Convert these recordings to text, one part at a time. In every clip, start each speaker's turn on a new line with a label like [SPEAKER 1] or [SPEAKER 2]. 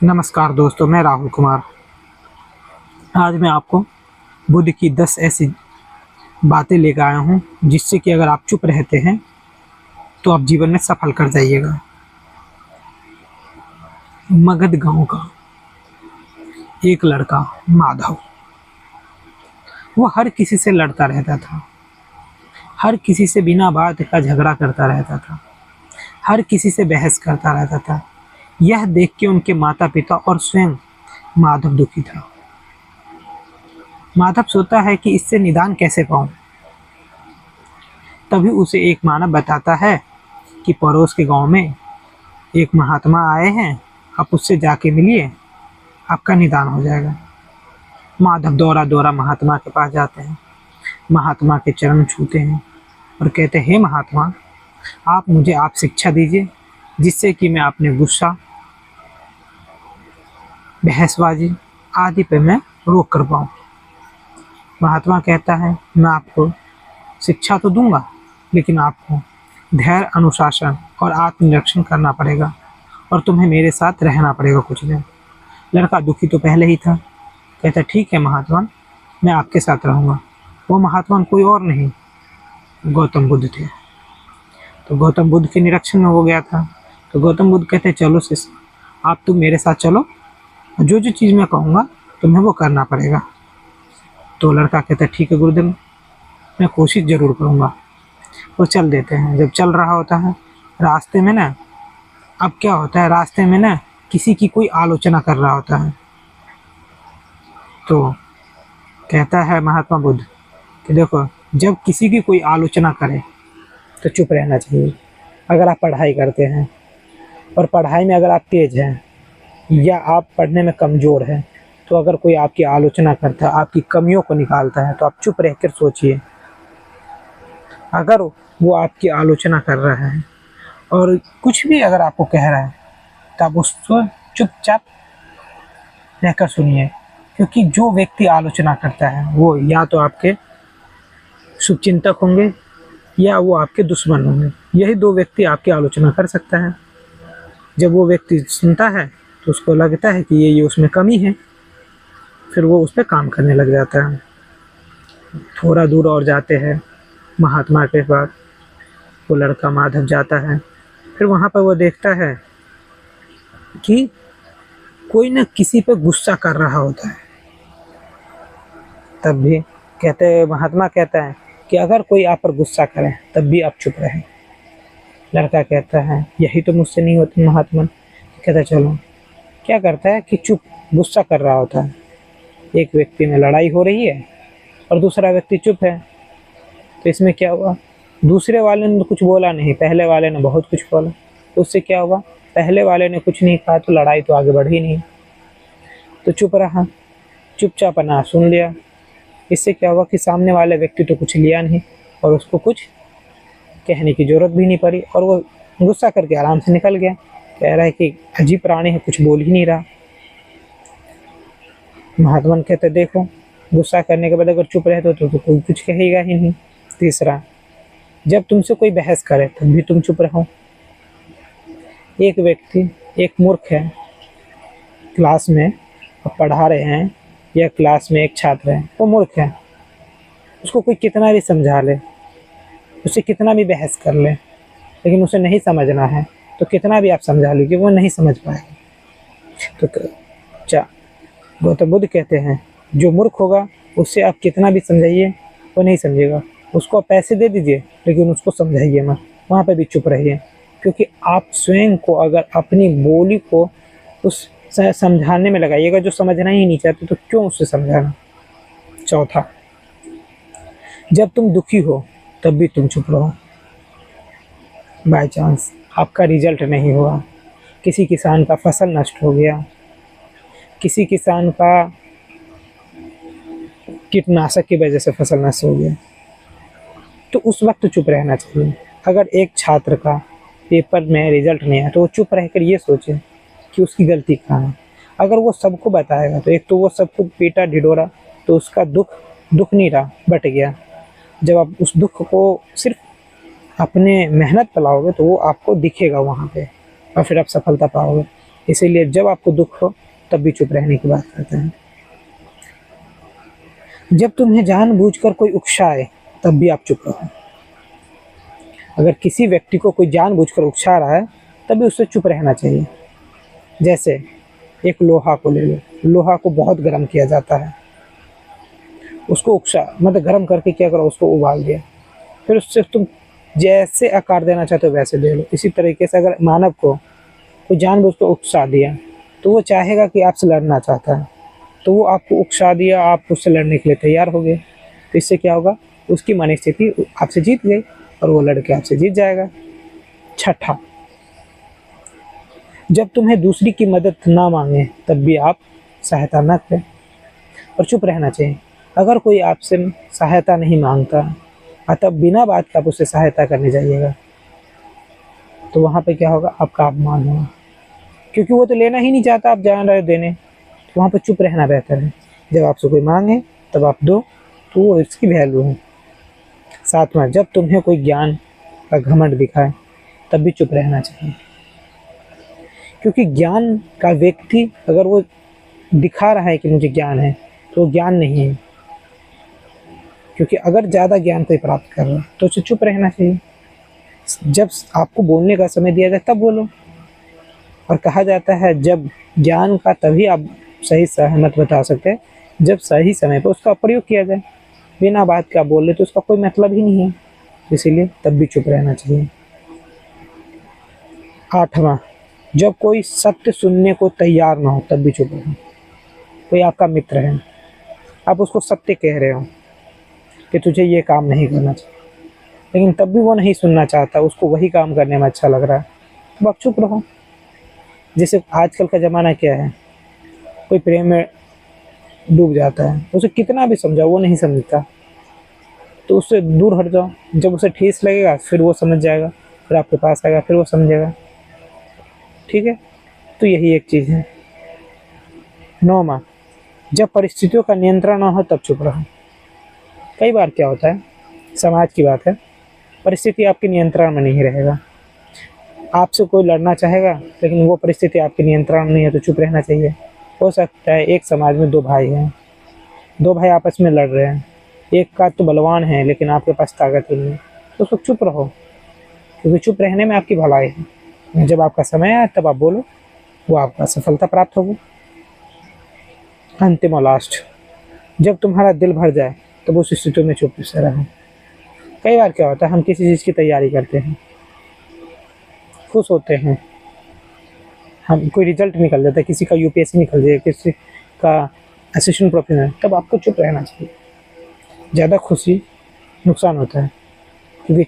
[SPEAKER 1] नमस्कार दोस्तों, मैं राहुल कुमार। आज मैं आपको बुद्ध की 10 ऐसी बातें लेकर आया हूँ जिससे कि अगर आप चुप रहते हैं तो आप जीवन में सफल कर जाइएगा। मगध गांव का एक लड़का माधव, वो हर किसी से लड़ता रहता था, हर किसी से बिना बात का झगड़ा करता रहता था, हर किसी से बहस करता रहता था। यह देख के उनके माता पिता और स्वयं माधव दुखी था। माधव सोचता है कि इससे निदान कैसे पाऊं। तभी उसे एक मानव बताता है कि पड़ोस के गांव में एक महात्मा आए हैं, आप उससे जाके मिलिए, आपका निदान हो जाएगा। माधव दौड़ा दौड़ा महात्मा के पास जाते हैं, महात्मा के चरण छूते हैं और कहते हैं, हे महात्मा, आप मुझे आप शिक्षा दीजिए जिससे कि मैं अपने गुस्सा, बहसबाजी आदि पे मैं रोक कर पाऊँ। महात्मा कहता है, मैं आपको शिक्षा तो दूंगा, लेकिन आपको धैर्य, अनुशासन और आत्मनिरीक्षण करना पड़ेगा और तुम्हें मेरे साथ रहना पड़ेगा कुछ दिन। लड़का दुखी तो पहले ही था, कहता ठीक है महात्मा, मैं आपके साथ रहूँगा। वो महात्मा कोई और नहीं, गौतम बुद्ध थे। तो गौतम बुद्ध के निरीक्षण में हो गया था। तो गौतम बुद्ध कहते चलो शिष्य, आप तुम मेरे साथ चलो, जो जो चीज़ मैं कहूँगा तुम्हें वो करना पड़ेगा। तो लड़का कहता है ठीक है गुरुदेव, मैं कोशिश ज़रूर करूँगा। वो चल देते हैं। जब चल रहा होता है रास्ते में ना, अब क्या होता है, रास्ते में ना किसी की कोई आलोचना कर रहा होता है। तो कहता है महात्मा बुद्ध कि देखो, जब किसी की कोई आलोचना करे तो चुप रहना चाहिए। अगर आप पढ़ाई करते हैं और पढ़ाई में अगर आप तेज़ हैं या आप पढ़ने में कमज़ोर हैं, तो अगर कोई आपकी आलोचना करता है, आपकी कमियों को निकालता है, तो आप चुप रहकर सोचिए। अगर वो आपकी आलोचना कर रहा है और कुछ भी अगर आपको कह रहा है, तो आप उसको चुपचाप रहकर सुनिए, क्योंकि जो व्यक्ति आलोचना करता है वो या तो आपके शुभचिंतक होंगे या वो आपके दुश्मन होंगे। यही दो व्यक्ति आपकी आलोचना कर सकता है। जब वो व्यक्ति सुनता है तो उसको लगता है कि ये उसमें कमी है, फिर वो उस पर काम करने लग जाता है। थोड़ा दूर और जाते हैं महात्मा के पास, वो लड़का माधव जाता है। फिर वहाँ पर वो देखता है कि कोई न किसी पे गुस्सा कर रहा होता है। तब भी कहते हैं, महात्मा कहता है कि अगर कोई आप पर गुस्सा करे तब भी आप चुप रहें। लड़का कहता है यही तो मुझसे नहीं होती महात्मा। कहता है चलो। क्या करता है कि चुप, गुस्सा कर रहा होता है। एक व्यक्ति में लड़ाई हो रही है और दूसरा व्यक्ति चुप है। तो इसमें क्या हुआ, दूसरे वाले ने तो कुछ बोला नहीं, पहले वाले ने बहुत कुछ बोला। तो उससे क्या हुआ, पहले वाले ने कुछ नहीं कहा तो लड़ाई तो आगे बढ़ी नहीं। तो चुप रहा, चुपचाप ना सुन लिया। इससे क्या हुआ कि सामने वाले व्यक्ति तो कुछ लिया नहीं और उसको कुछ कहने की ज़रूरत भी नहीं पड़ी, और वो गुस्सा करके आराम से निकल गया। कह रहा है कि अजीब प्राणी है, कुछ बोल ही नहीं रहा। महात्मा कहते देखो, गुस्सा करने के बाद अगर चुप रहते तो कोई कुछ कहेगा ही नहीं। तीसरा, जब तुमसे कोई बहस करे तब भी तुम चुप रहो। एक व्यक्ति, एक मूर्ख है, क्लास में पढ़ा रहे हैं या क्लास में एक छात्र है, वो मूर्ख है, उसको कोई कितना भी समझा ले, उससे कितना भी बहस कर ले, लेकिन उसे नहीं समझना है तो कितना भी आप समझा लीजिए वो नहीं समझ पाएगा। तो गौतम बुद्ध कहते हैं जो मूर्ख होगा उससे आप कितना भी समझाइए वो नहीं समझेगा। उसको आप पैसे दे दीजिए लेकिन उसको समझाइए मत, वहाँ पे भी चुप रहिए, क्योंकि आप स्वयं को अगर अपनी बोली को उस समझाने में लगाइएगा जो समझना ही नहीं चाहते तो क्यों उससे समझाना। चौथा, जब तुम दुखी हो तब भी तुम चुप रहो। बाय चांस आपका रिजल्ट नहीं हुआ, किसी किसान का फसल नष्ट हो गया, किसी किसान का कीटनाशक की वजह से फसल नष्ट हो गया, तो उस वक्त चुप रहना चाहिए। अगर एक छात्र का पेपर में रिजल्ट नहीं आया तो वो चुप रहकर ये सोचे कि उसकी गलती कहाँ है। अगर वो सबको बताएगा तो एक तो वो सबको पीटा ढिढोरा, तो उसका दुख नहीं रहा, बट गया। जब आप उस दुख को सिर्फ अपने मेहनत पर लाओगे तो वो आपको दिखेगा वहाँ पे और फिर आप सफलता पाओगे। इसीलिए जब आपको दुख हो तब भी चुप रहने की बात करते हैं। जब तुम्हें जानबूझकर कोई उकसाए तब भी आप चुप रहो। अगर किसी व्यक्ति को कोई जानबूझकर उकसा रहा है तभी उससे चुप रहना चाहिए। जैसे एक लोहा को ले लो, लोहा को बहुत गर्म किया जाता है, उसको उकसा मतलब गर्म करके क्या करो, उसको उबाल दिया, फिर उससे तुम जैसे आकार देना चाहते हो वैसे दे लो। इसी तरीके से अगर मानव को कोई जानबूझकर उकसा दिया तो वो चाहेगा कि आपसे लड़ना चाहता है, तो वो आपको उकसा दिया, आप उससे लड़ने के लिए तैयार हो गए, तो इससे क्या होगा, उसकी मनस्थिति आपसे जीत गई और वो लड़के आपसे जीत जाएगा। छठा, जब तुम्हें दूसरी की मदद ना मांगे तब भी आप सहायता न करें और चुप रहना चाहिए। अगर कोई आपसे सहायता नहीं मांगता तब बिना बात के आप उससे सहायता करने जाइएगा तो वहाँ पे क्या होगा, आपका अपमान होगा, क्योंकि वो तो लेना ही नहीं चाहता, आप जान रहे देने, तो वहाँ पे चुप रहना बेहतर है। जब आपसे कोई मांगे तब आप दो, तो वो इसकी वैल्यू है। सातवां, जब तुम्हें कोई ज्ञान का घमंड दिखाए तब भी चुप रहना चाहिए, क्योंकि ज्ञान का व्यक्ति अगर वो दिखा रहा है कि मुझे ज्ञान है तो वो ज्ञान नहीं है, क्योंकि अगर ज़्यादा ज्ञान कोई प्राप्त कर रहा है तो उसे चुप रहना चाहिए। जब आपको बोलने का समय दिया जाए तब बोलो, और कहा जाता है जब ज्ञान का तभी आप सही सहमत बता सकते हैं जब सही समय पर उसका प्रयोग किया जाए। बिना बात का बोल ले तो उसका कोई मतलब ही नहीं है, इसीलिए तब भी चुप रहना चाहिए। आठवां, जब कोई सत्य सुनने को तैयार ना हो तब भी चुप रहो। कोई आपका मित्र है, आप उसको सत्य कह रहे हो कि तुझे ये काम नहीं करना चाहिए, लेकिन तब भी वो नहीं सुनना चाहता, उसको वही काम करने में अच्छा लग रहा है, तो आप चुप रहो। जैसे आजकल का ज़माना क्या है, कोई प्रेम में डूब जाता है, उसे कितना भी समझाओ वो नहीं समझता, तो उससे दूर हट जाओ। जब उसे ठेस लगेगा फिर वो समझ जाएगा, फिर आपके पास आएगा, फिर वो समझेगा। ठीक है, तो यही एक चीज़ है। नौवां, जब परिस्थितियों का नियंत्रण ना हो तब चुप रहो। कई बार क्या होता है, समाज की बात है, परिस्थिति आपके नियंत्रण में नहीं रहेगा, आपसे कोई लड़ना चाहेगा लेकिन वो परिस्थिति आपके नियंत्रण में नहीं है तो चुप रहना चाहिए। हो सकता है एक समाज में दो भाई हैं, दो भाई आपस में लड़ रहे हैं, एक का तो बलवान है लेकिन आपके पास ताकत ही नहीं है, तो उस वक्त चुप रहो, क्योंकि चुप रहने में आपकी भलाई है। जब आपका समय आए तब आप बोलो, वो आपका सफलता प्राप्त होगी। अंतिम और लास्ट, जब तुम्हारा दिल भर जाए तब उस स्थिति में चुप से रहो। कई बार क्या होता है, हम किसी चीज़ की तैयारी करते हैं, खुश होते हैं, हम कोई रिजल्ट निकल जाता है, किसी का यूपीएससी निकल जाए, किसी का असिस्टेंट प्रोफेसर, तब आपको चुप रहना चाहिए। ज़्यादा खुशी नुकसान होता है, क्योंकि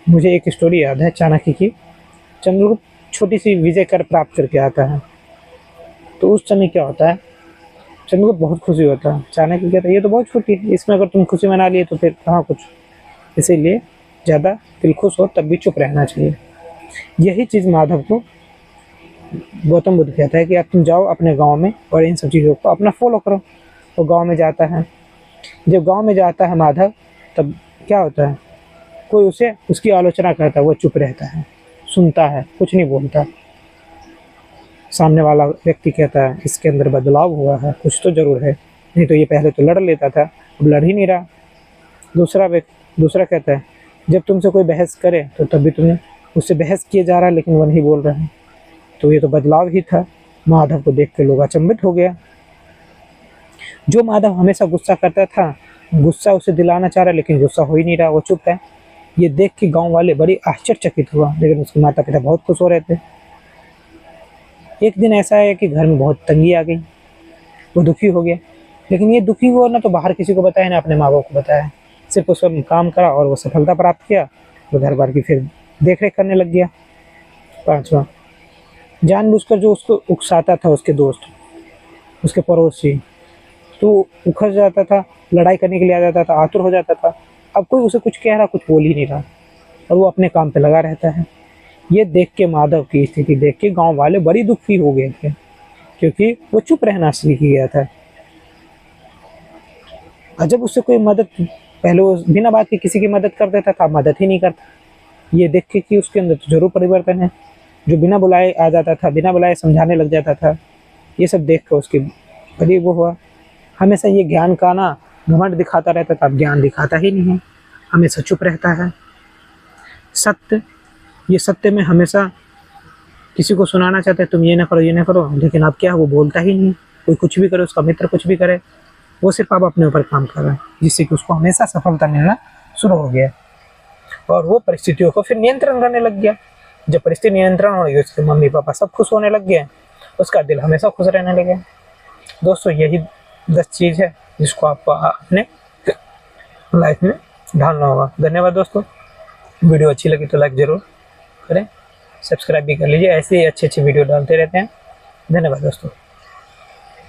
[SPEAKER 1] मुझे एक स्टोरी याद है चाणक्य की। चंद्रगुप्त छोटी सी विजय कर प्राप्त करके आता है, तो उस समय क्या होता है, चंद्रगुप्त बहुत खुशी होता है, चाणक्य कहता है ये तो बहुत छोटी है, इसमें अगर तुम खुशी मना लिए तो फिर कहाँ कुछ। इसीलिए ज़्यादा दिल खुश हो तब भी चुप रहना चाहिए। यही चीज़ माधव को गौतम बुद्ध कहता है कि अब तुम जाओ अपने गांव में और इन सब चीज़ों को अपना फॉलो करो। वो गांव में जाता है, जब गांव में जाता है माधव, तब क्या होता है, कोई उसे उसकी आलोचना करता है, वो चुप रहता है, सुनता है, कुछ नहीं बोलता। सामने वाला व्यक्ति कहता है इसके अंदर बदलाव हुआ है, कुछ तो ज़रूर है, नहीं तो ये पहले तो लड़ लेता था, अब लड़ ही नहीं रहा। दूसरा कहता है जब तुमसे कोई बहस करे तो तब भी तुमने उससे बहस किए जा रहा है लेकिन वो नहीं बोल रहा है, तो ये तो बदलाव ही था। माधव को देख के लोग अचंभित हो गया। जो माधव हमेशा गुस्सा करता था, गुस्सा उसे दिलाना चाह रहा लेकिन गुस्सा हो ही नहीं रहा, वो चुप है। ये देख के गांव वाले बड़ी आश्चर्यचकित हुआ, लेकिन उसके माता पिता बहुत खुश हो रहे थे। एक दिन ऐसा है कि घर में बहुत तंगी आ गई, वो दुखी हो गया, लेकिन ये दुखी हुआ ना तो बाहर किसी को बताया ना अपने माँ बाप को बताया, सिर्फ उस पर काम करा और वो सफलता प्राप्त किया, तो घर बार की फिर देख रेख करने लग गया। पांचवा, जानबूझकर जो उसको उकसाता था उसके दोस्त, उसके पड़ोसी, तो उखड़ जाता था, लड़ाई करने के लिए आ जाता था, आतुर हो जाता था। अब कोई उसे कुछ कह रहा, कुछ बोल ही नहीं रहा, और वो अपने काम पे लगा रहता है। ये देख के माधव की स्थिति देख के गांव वाले बड़ी दुखी हो गए थे, क्योंकि वो चुप रहना सीख गया था। और जब उससे कोई मदद, पहले वो बिना बात के किसी की मदद कर देता था, मदद ही नहीं करता। ये देख के कि उसके अंदर तो जरूर परिवर्तन है, जो बिना बुलाए आ जाता था, बिना बुलाए समझाने लग जाता था, ये सब देख कर उसके करीब वो हुआ। हमेशा ये ज्ञान का ना घमंड दिखाता रहता था, अब ज्ञान दिखाता ही नहीं है, हमेशा चुप रहता है। सत्य, ये सत्य में हमेशा किसी को सुनाना चाहते हैं तुम ये ना करो, ये ना करो, लेकिन अब क्या है, वो बोलता ही नहीं। कोई कुछ भी करे, उसका मित्र कुछ भी करे, वो सिर्फ अब अपने ऊपर काम कर रहा है, जिससे कि उसको हमेशा सफलता मिलना शुरू हो गया और वो परिस्थितियों को फिर नियंत्रण करने लग गया। जब परिस्थिति नियंत्रण हो गई, उसके मम्मी पापा सब खुश होने लग गए, उसका दिल हमेशा खुश रहने लगे। दोस्तों, यही 10 चीज़ है जिसको आपको अपने लाइफ में ढालना होगा। धन्यवाद दोस्तों, वीडियो अच्छी लगी तो लाइक ज़रूर करें, सब्सक्राइब भी कर लीजिए, ऐसे ही अच्छी अच्छी वीडियो डालते रहते हैं। धन्यवाद दोस्तों।